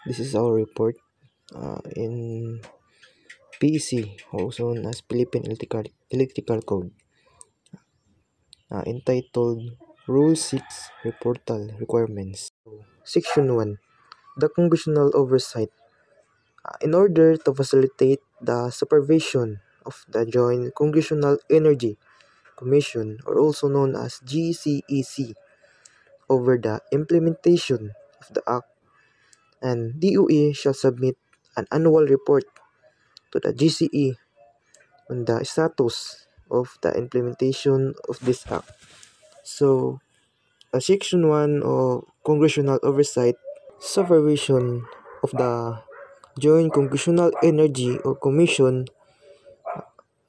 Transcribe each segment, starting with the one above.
This is our report in PEC, also known as Philippine Electrical Code, entitled Rule 6 Reportal Requirements. Section 1, the Congressional Oversight. In order to facilitate the supervision of the Joint Congressional Energy Commission, or also known as GCEC, over the implementation of the Act, and DOE shall submit an annual report to the GCE on the status of the implementation of this Act. So, Section 1 of Congressional Oversight, supervision of the Joint Congressional Energy or Commission,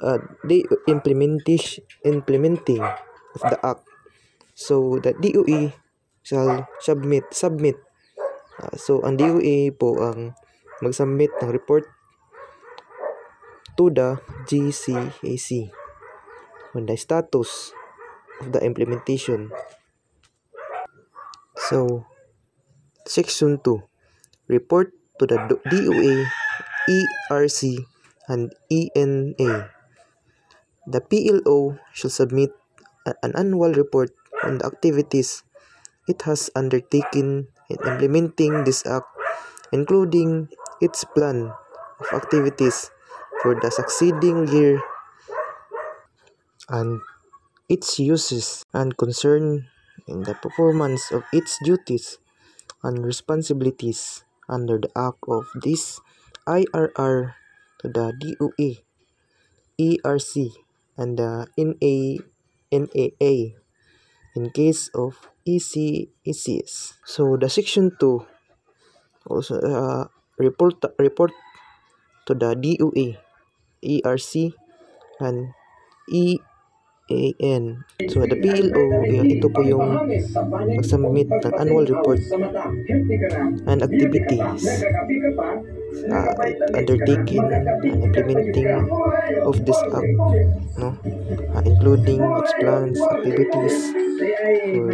the implementing of the Act. So, the DOE shall submit. So, ang DOE po ang mag-submit ng report to the GCAC on the status of the implementation. So, Section 2, report to the DOE, ERC, and ENA. The PLO shall submit an annual report on the activities it has undertaken in implementing this Act, including its plan of activities for the succeeding year and its uses and concern in the performance of its duties and responsibilities under the Act of this IRR to the DOE, ERC, and the NAA in case of ECS. So the Section 2 also report to the DOE, ERC, and EAN. So the PLO, ito po yung mag-submit ng annual report and activities undertaken and implementing of this Act, no? Including its plans, activities for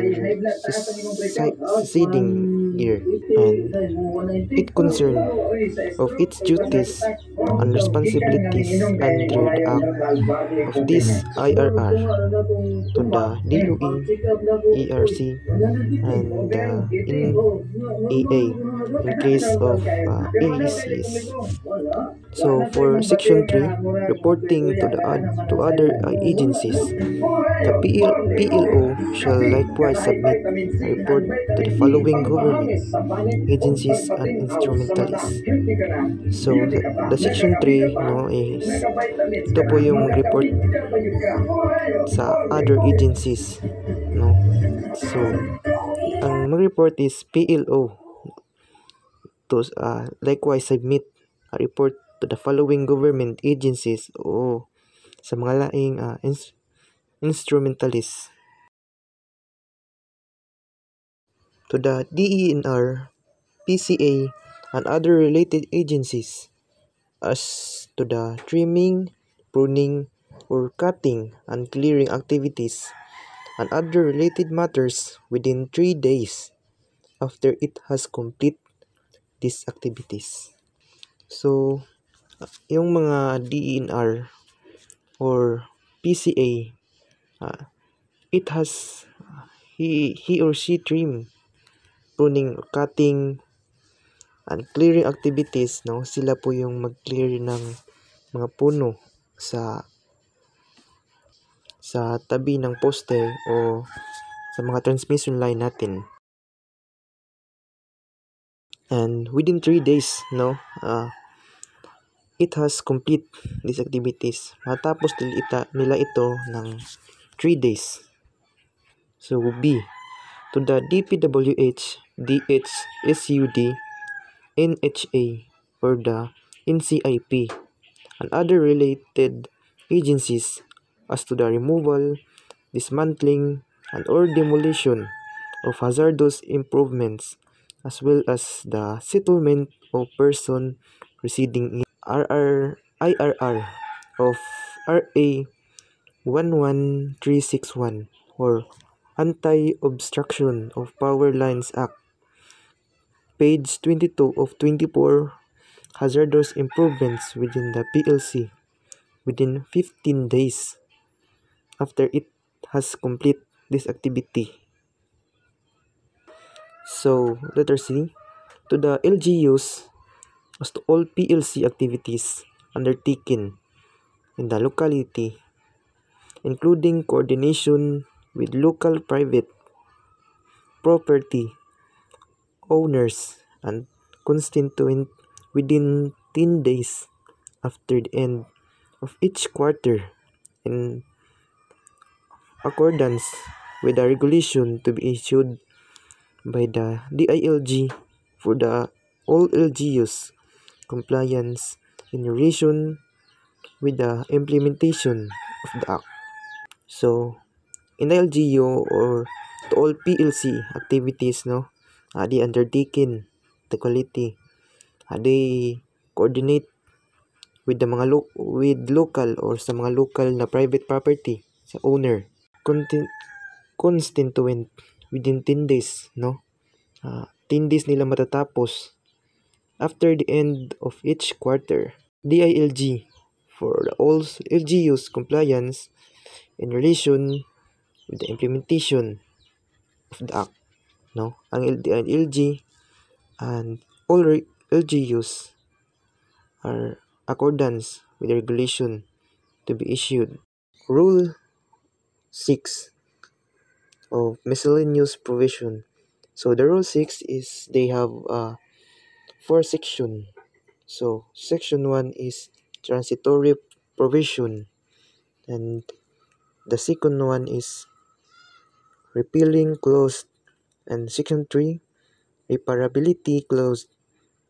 succeeding year, and it concern of its duties and responsibilities under the Act of this IRR to the DOE, ERC, and NAA in case of AECs. So for Section 3, reporting to other agencies, the PLO shall likewise submit a report to the following government agencies and instrumentalists. So the Section 3, no, is ito po yung report sa other agencies, no. So ang mag-report is PLO to likewise submit a report to the following government agencies o sa mga laing instrumentalists. To the DENR, PCA, and other related agencies as to the trimming, pruning, or cutting and clearing activities and other related matters within 3 days after it has complete these activities. So, yung mga DENR or PCA, it has he or she trim, pruning, cutting, and clearing activities, no? Sila po yung mag-clear ng mga puno sa tabi ng poste o sa mga transmission line natin. And within 3 days, no, it has complete these activities. Matapos nila ito ng 3 days. So B, to the DPWH, DHSUD, NHA, or the NCIP, and other related agencies as to the removal, dismantling, and or demolition of hazardous improvements, as well as the settlement of person residing in IRR of RA 11361 or Anti-Obstruction of Power Lines Act page 22 of 24 hazardous improvements within the PLC within 15 days after it has complete this activity. So, letter C, to the LGUs as to all PLC activities undertaken in the locality, including coordination with local private property owners and constituent within 10 days after the end of each quarter in accordance with the regulation to be issued by the DILG for the all LGUs compliance in relation with the implementation of the Act. So, in LGU or to all PLC activities, they undertaken the quality. They coordinate with the mga with local or sa mga local na private property sa owner. Constituent within 10 days, 10 days nila matatapos after the end of each quarter. DILG for the all LGUs compliance in relation with the implementation of the Act. Ang DILG and all LGUs are accordance with the regulation to be issued. Rule 6 of miscellaneous provision. So the rule 6 is they have 4 sections. So section 1 is transitory provision, and the second one is repealing clause, and section 3 reparability clause,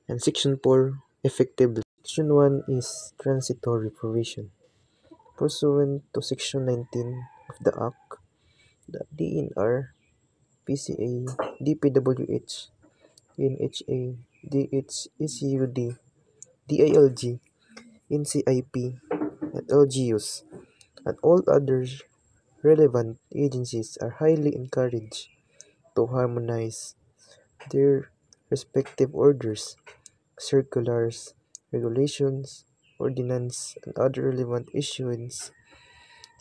and section 4 effectively. Section 1 is transitory provision. Pursuant to section 19 of the Act, the DNR, PCA, DPWH, NHA, DHECUD, DILG, NCIP, and LGUs, and all other relevant agencies are highly encouraged to harmonize their respective orders, circulars, regulations, ordinance, and other relevant issuance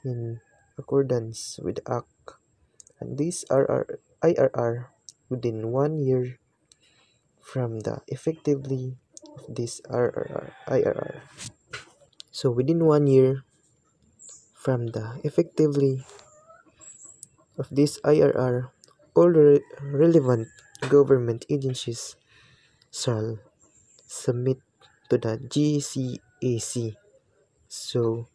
in accordance with the Act, and these are IRR within 1 year from the effectively of this IRR. So within 1 year from the effectively of this IRR, all relevant government agencies shall submit to the GCAC. So,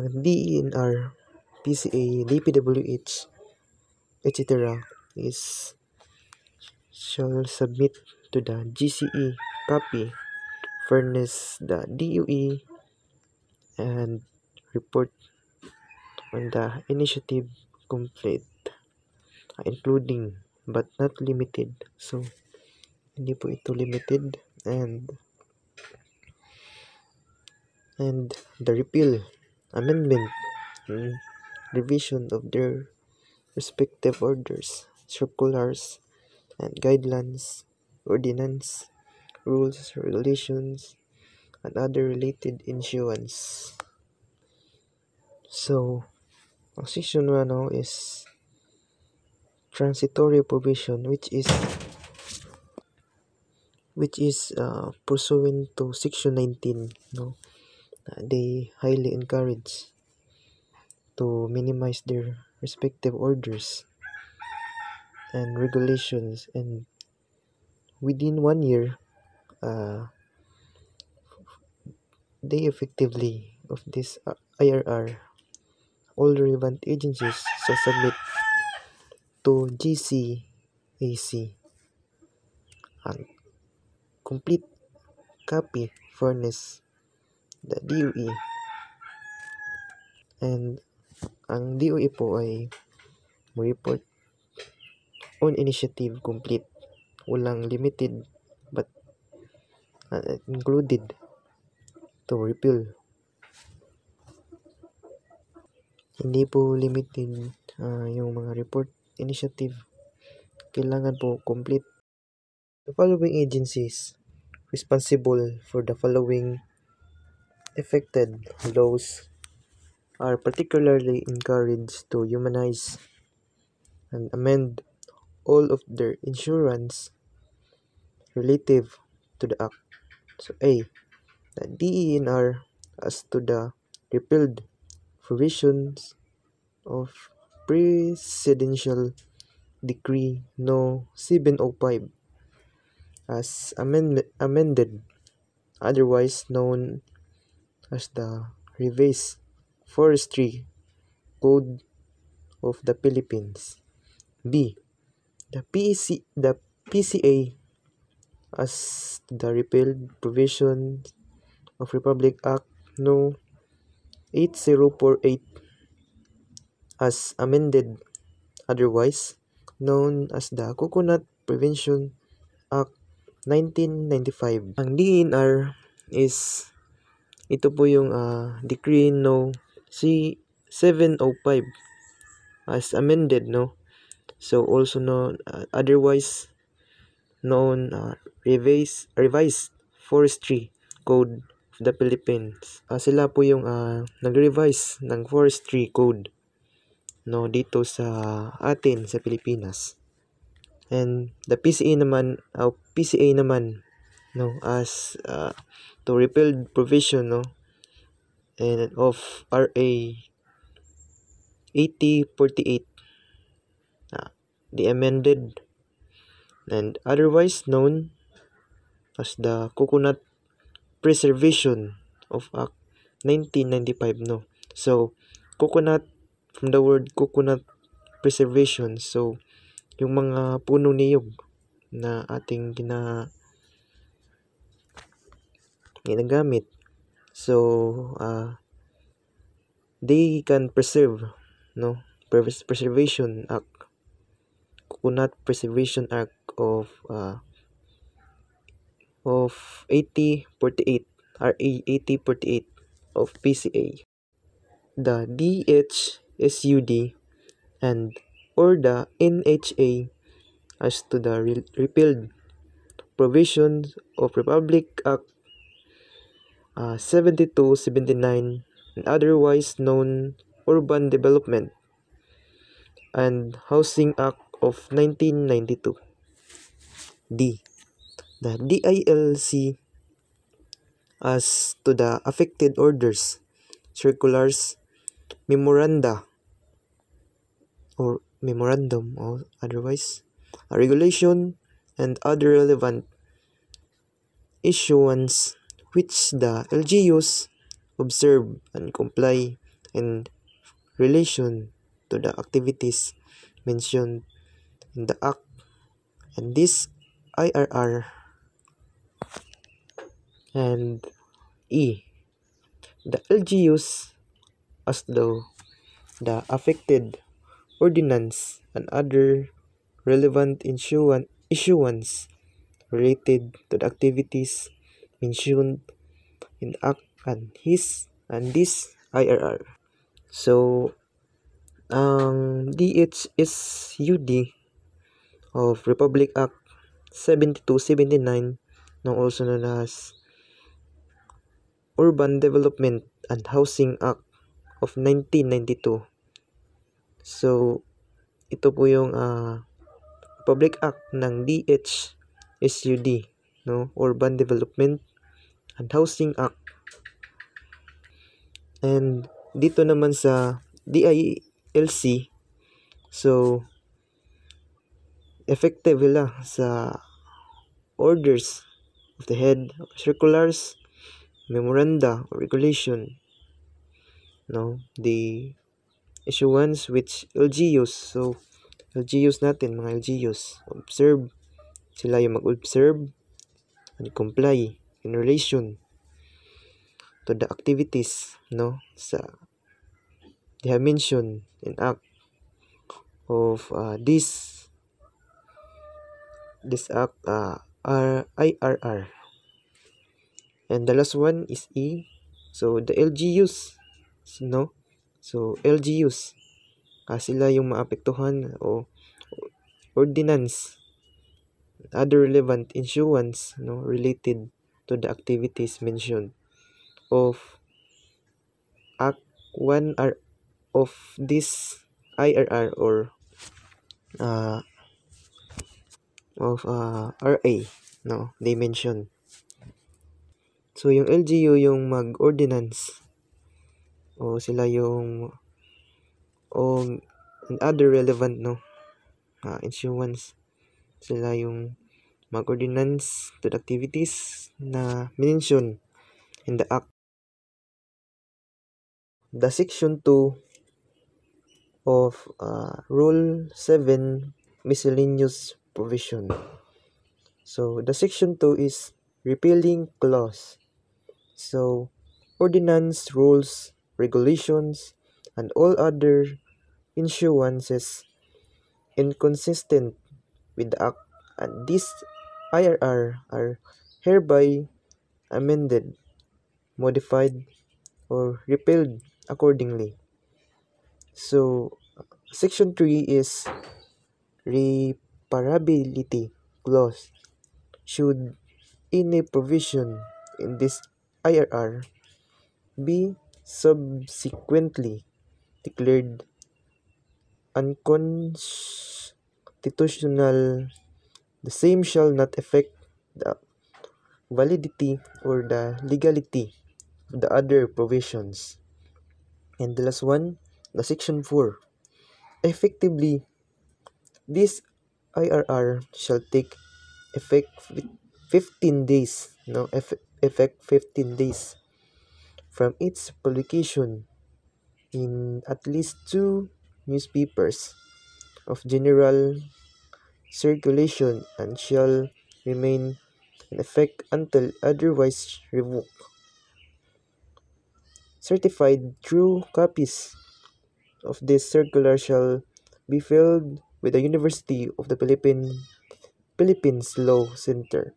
ang DENR, PCA, DPWH, etc. is shall submit to the GCE copy, furnish the DOE, and report on the initiative complete, including but not limited. So, hindi po ito limited, and the repeal, amendment, and revision of their respective orders, circulars, and guidelines, ordinance, rules, regulations, and other related issuance. So, ang section 1 is transitory provision, which is pursuant to section 19. They highly encourage to minimize their respective orders and regulations, and within 1 year they effectively of this IRR, all relevant agencies shall submit to GCAC and complete copy furnish the DOE, and ang DOE po ay report on initiative complete, walang limited but included to repeal. Hindi po limited yung mga report initiative, kailangan po complete. The following agencies responsible for the following affected laws are particularly encouraged to humanize and amend all of their insurance relative to the Act. So A. The DENR as to the repealed provisions of Presidential Decree No. 705 as amended, otherwise known as the Revised Forestry Code of the Philippines. B. The PCA as the repealed provisions of Republic Act No. 8048 as amended, otherwise known as the Coconut Prevention Act 1995. Ang DENR is ito po yung Decree No. C-705 as amended, no? So also known otherwise known revised Forestry Code of the Philippines. Sila po yung nag-revise ng Forestry Code, no, dito sa atin sa Pilipinas. And the PCA naman, no, as to repeal provision, no, and of RA 8048, the amended and otherwise known as the Coconut Preservation of Act 1995, no. So coconut, from the word coconut preservation, so yung mga punong niyog na ating ginagamit, so they can preserve, no, Preservation Act, Coconut Preservation Act of 8048, RA 8048 of PCA. The DHSUD and or the NHA as to the repealed provisions of Republic Act 7279 and otherwise known Urban Development and Housing Act of 1992. D. The DILC as to the affected orders, circulars, memorandum or otherwise regulation and other relevant issuance which the LGUs observe and comply in relation to the activities mentioned in the Act, and this IRR. And E. The LGUs as though the affected ordinance and other relevant issuance related to the activities mentioned in the Act and this IRR. So ang DHSUD of Republic Act 7279, now also known as Urban Development and Housing Act of 1992. So ito po yung Republic Act ng DHSUD, no, Urban Development and Housing Act. And dito naman sa DILC, so effective nila sa orders of the head, circulars, memoranda or regulation, no, the issuance which LGUs, so LGUs natin, mga LGUs observe, sila yung mag-observe and comply in relation to the activities, no, sa they have mentioned in Act of this Act IRR. And the last one is E. So the LGUs, no, so LGUs sila yung maapektuhan o ordinance other relevant issuance related to the activities mentioned of Act 1 of this IRR or uh, of RA they mention. So yung LGU yung mag-ordinance o sila yung o other relevant issuance, sila yung mag-ordinance to the activities na mention in the act. The section 2 of Rule 7 miscellaneous provision. So the section 2 is repealing clause. So ordinance, rules, regulations, and all other issuances inconsistent with the act and this IRR are hereby amended, modified, or repealed accordingly. So section 3 is reparability clause. Should any provision in this IRR be subsequently declared unconstitutional, the same shall not affect the validity or the legality of the other provisions. And the last one, the section 4. Effectively, this IRR shall take effect 15 days, effect 15 days from its publication in at least 2 newspapers of general circulation and shall remain in effect until otherwise revoked. Certified true copies of this circular shall be filed with the University of the Philippines Law Center,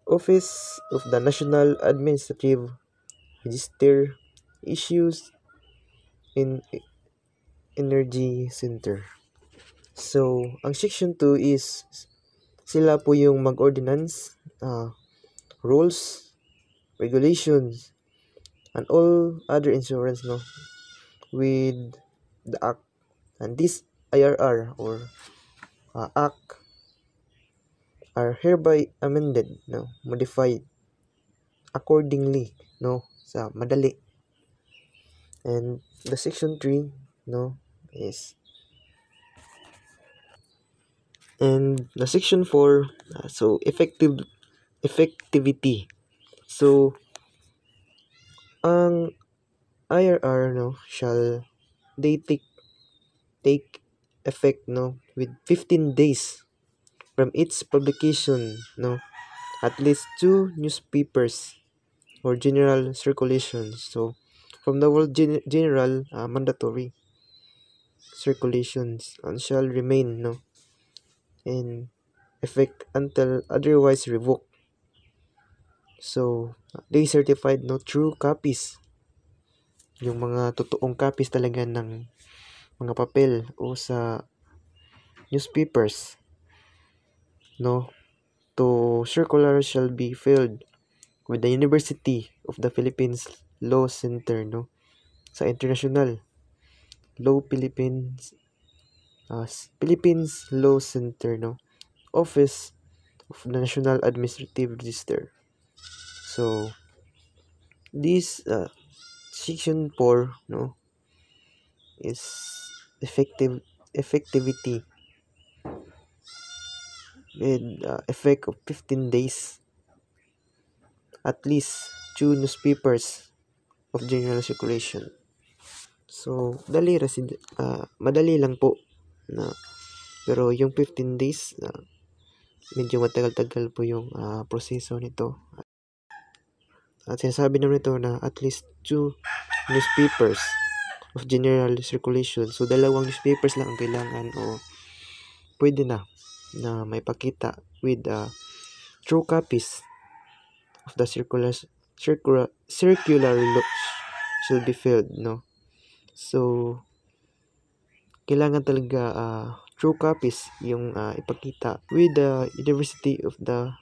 Office of the National Administrative Register, issues in Energy Center. So, ang section 2 is sila po yung mag-ordinance, rules, regulations, and all other insurance with the act. And this IRR or act are hereby amended, modified accordingly, sa madali. And the section 3, is and the section 4, so effectivity. So ang IRR shall they take effect with 15 days from its publication at least 2 newspapers or general circulation. So from the word general, mandatory circulations and shall remain in effect until otherwise revoked. So they certified true copies, yung mga totoong copies talaga ng mga papel o sa newspapers to circular shall be filed with the University of the Philippines Law Center sa International Law Philippines Law Center Office of the National Administrative Register. So this section 4 is effectivity with effect of 15 days at least 2 newspapers of general circulation. So madali lang po pero yung 15 days medyo matagal-tagal po yung proseso nito. At sinasabi naman ito na at least 2 newspapers of general circulation. So dalawang newspapers lang ang kailangan o pwede na may pakita with true copies of the circular should be filled So kailangan talaga true copies yung ipakita with the University of the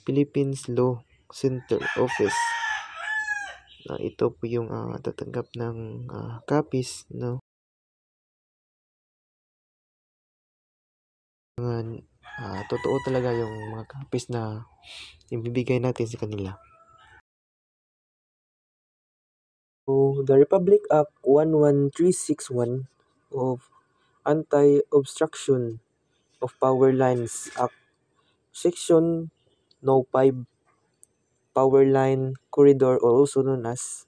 Philippines Law Center Office. Ito po yung tatanggap ng copies, no? Totoo talaga yung mga copies na ibibigay natin sa kanila. So, the Republic Act 11361 of Anti-Obstruction of Power Lines Act, Section No. 5, Power Line Corridor, or also known as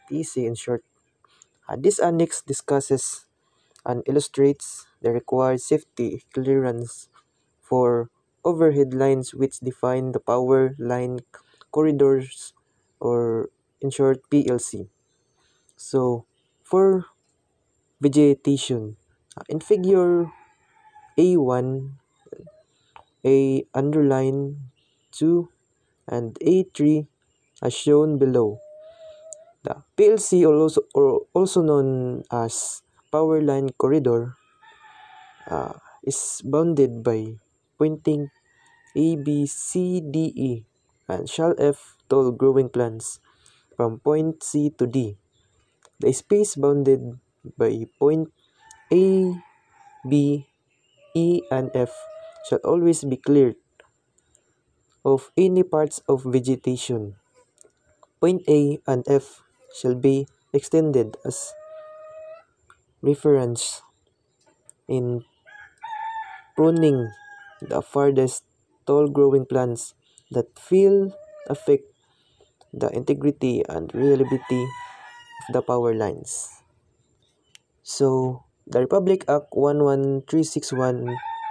PC in short. This annex discusses and illustrates the required safety clearance for overhead lines which define the power line corridors, or in short PLC. So, for vegetation, in figure A1, A underline 2, and A3 as shown below. The PLC, also known as power line corridor, is bounded by pointing A, B, C, D, E, and shall F tall growing plants from point C to D. The space bounded by point A, B, E, and F shall always be cleared of any parts of vegetation. Point A and F shall be extended as reference in pruning the farthest tall growing plants that will affect the integrity and reliability of the power lines. So, the Republic Act 11361,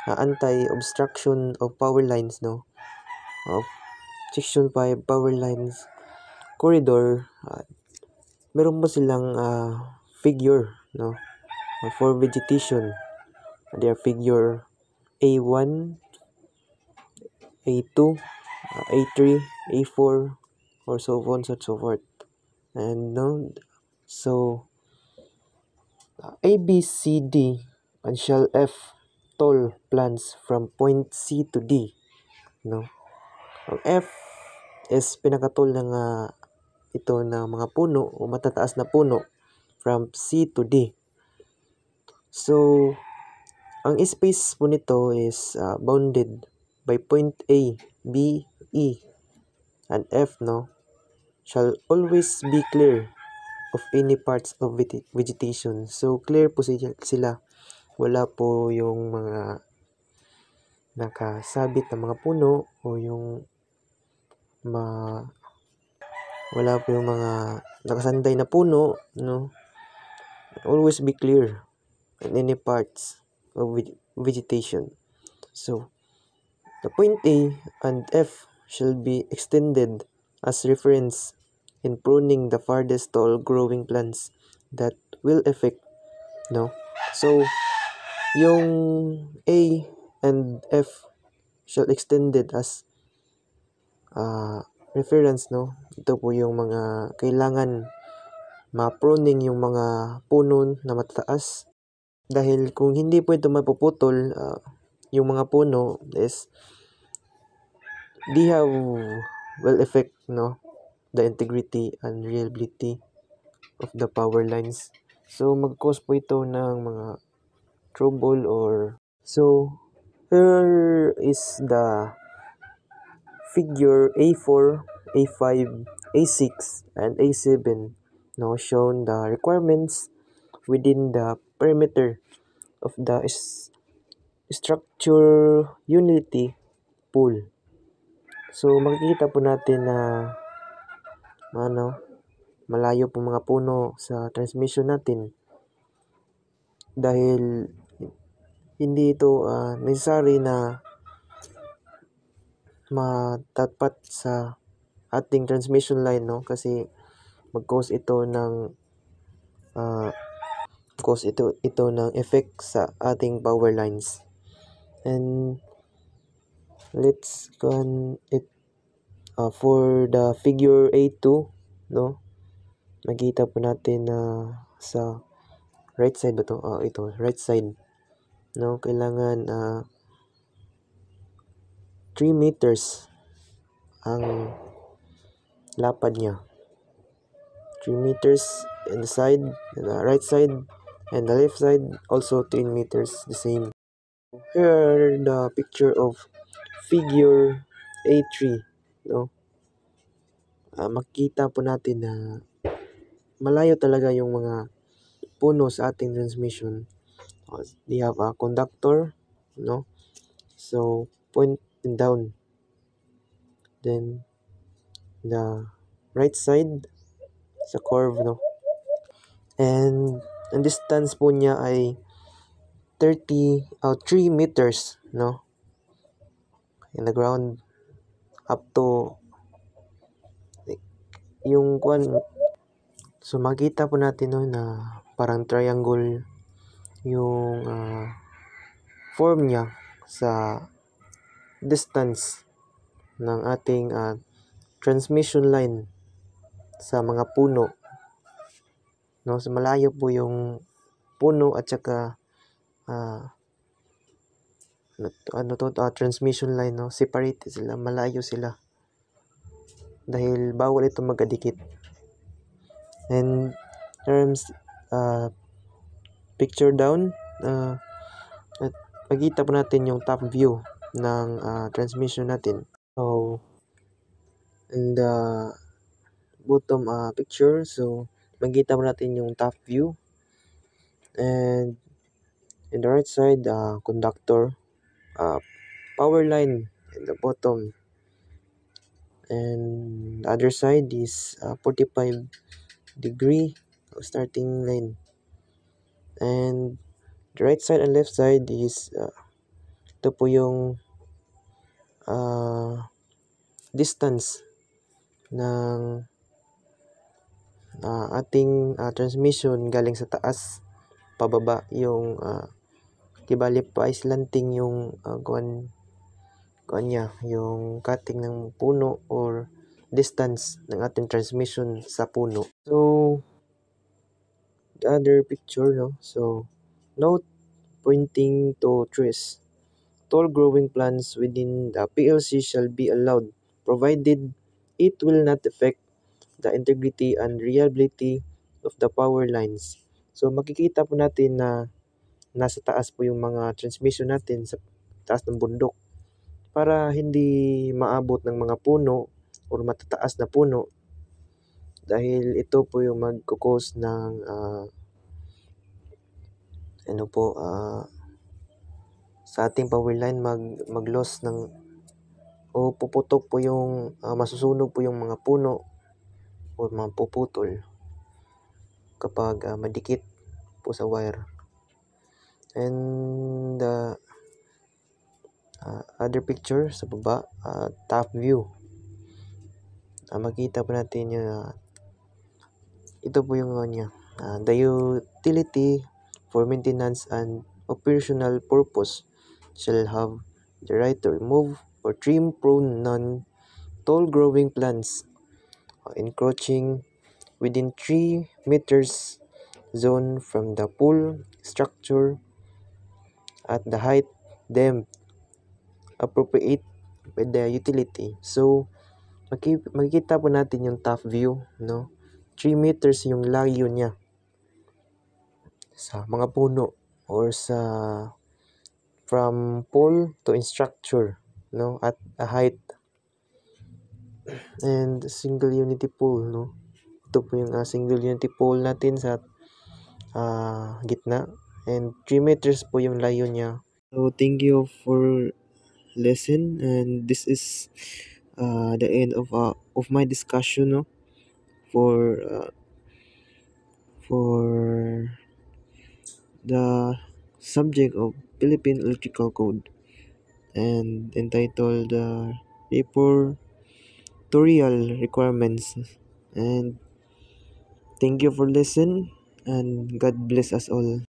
Anti-Obstruction of Power Lines, no? Of Section 5, Power Lines Corridor, meron po silang figure, no? For vegetation. They are figure A1, A2, A3, A4, or so on and so forth. And no, so A, B, C, D, and shall F tall plants from point C to D. No? Ang F is pinakatol ng ito ng mga puno o matataas na puno from C to D. So, ang space po nito is bounded by point A, B, E, and F, no? Shall always be clear of any parts of vegetation. So, clear po sila. Wala po yung mga nakasabit na mga puno o yung wala po yung mga nakasanday na puno, no? Always be clear in any parts of vegetation. So, the point A and F shall be extended as reference in pruning the farthest tall growing plants that will affect, no? So, yung A and F shall extended as reference, no? Ito po yung mga kailangan ma-pruning yung mga puno na matataas. Dahil kung hindi po ito mapuputol, yung mga puno is they have will affect, no, the integrity and reliability of the power lines. So, mag-cause po ito ng mga trouble or so, here is the figure A4, A5, A6, and A7, no, shown the requirements within the perimeter of the structure unity pool. So, makikita po natin na malayo po mga puno sa transmission natin dahil hindi ito necessary na matapat sa ating transmission line, no? Kasi mag-cause ito ng ng effect sa ating power lines. And let's go on it for the figure A2, no? Makita po natin na sa right side ba to? Ito, right side. no, kailangan 3 meters ang lapad niya. 3 meters in the side, in the right side, and the left side also 3 meters the same. Here are the picture of figure A3, no. Makita po natin na malayo talaga yung mga puno sa ating transmission. They have a conductor, no. So pointing down. Then the right side sa curve, no. And ang distance po niya ay 3 meters, no, in the ground up to yung kwan. So makita po natin, no, na parang triangle yung form niya sa distance ng ating transmission line sa mga puno, no. So malayo po yung puno at saka transmission line, no, separated sila, malayo sila dahil bawal ito magkadikit. And terms picture down, at makita po natin yung top view ng transmission natin. So in the bottom picture, so makita po natin yung top view, and in the right side conductor, power line in the bottom, and the other side is 45-degree starting line, and the right side and left side is ito po yung distance ng ating transmission galing sa taas pababa, yung kibali pa slanting yung kuan niya, yung cutting ng puno or distance ng ating transmission sa puno. So the other picture, no, so note pointing to trees. Tall growing plants within the PLC shall be allowed, provided it will not affect the integrity and reliability of the power lines. So makikita po natin na nasa taas po yung mga transmission natin, sa taas ng bundok, para hindi maabot ng mga puno or matataas na puno, dahil ito po yung magkukos ng sa ating power line mag-loss ng o puputok po yung masusunog po yung mga puno o mapuputol kapag madikit po sa wire. And other picture sa baba, top view, makita po natin yung ito po yung niya, the utility for maintenance and operational purpose shall have the right to remove or trim prone non-tall growing plants encroaching within 3 meters zone from the pole structure at the height deemed appropriate by the utility. So makikita po natin yung top view, no. 3 meters yung layo niya sa mga puno or sa from pole to structure, no, at a height, and single unity pole, no. Ito po yung single unity pole natin sa gitna, and 3 meters po yung layo niya. So thank you for listen, and this is the end of my discussion, no, for the subject of Philippine Electrical Code, and entitled Repertorial Requirements. And thank you for listening, and God bless us all.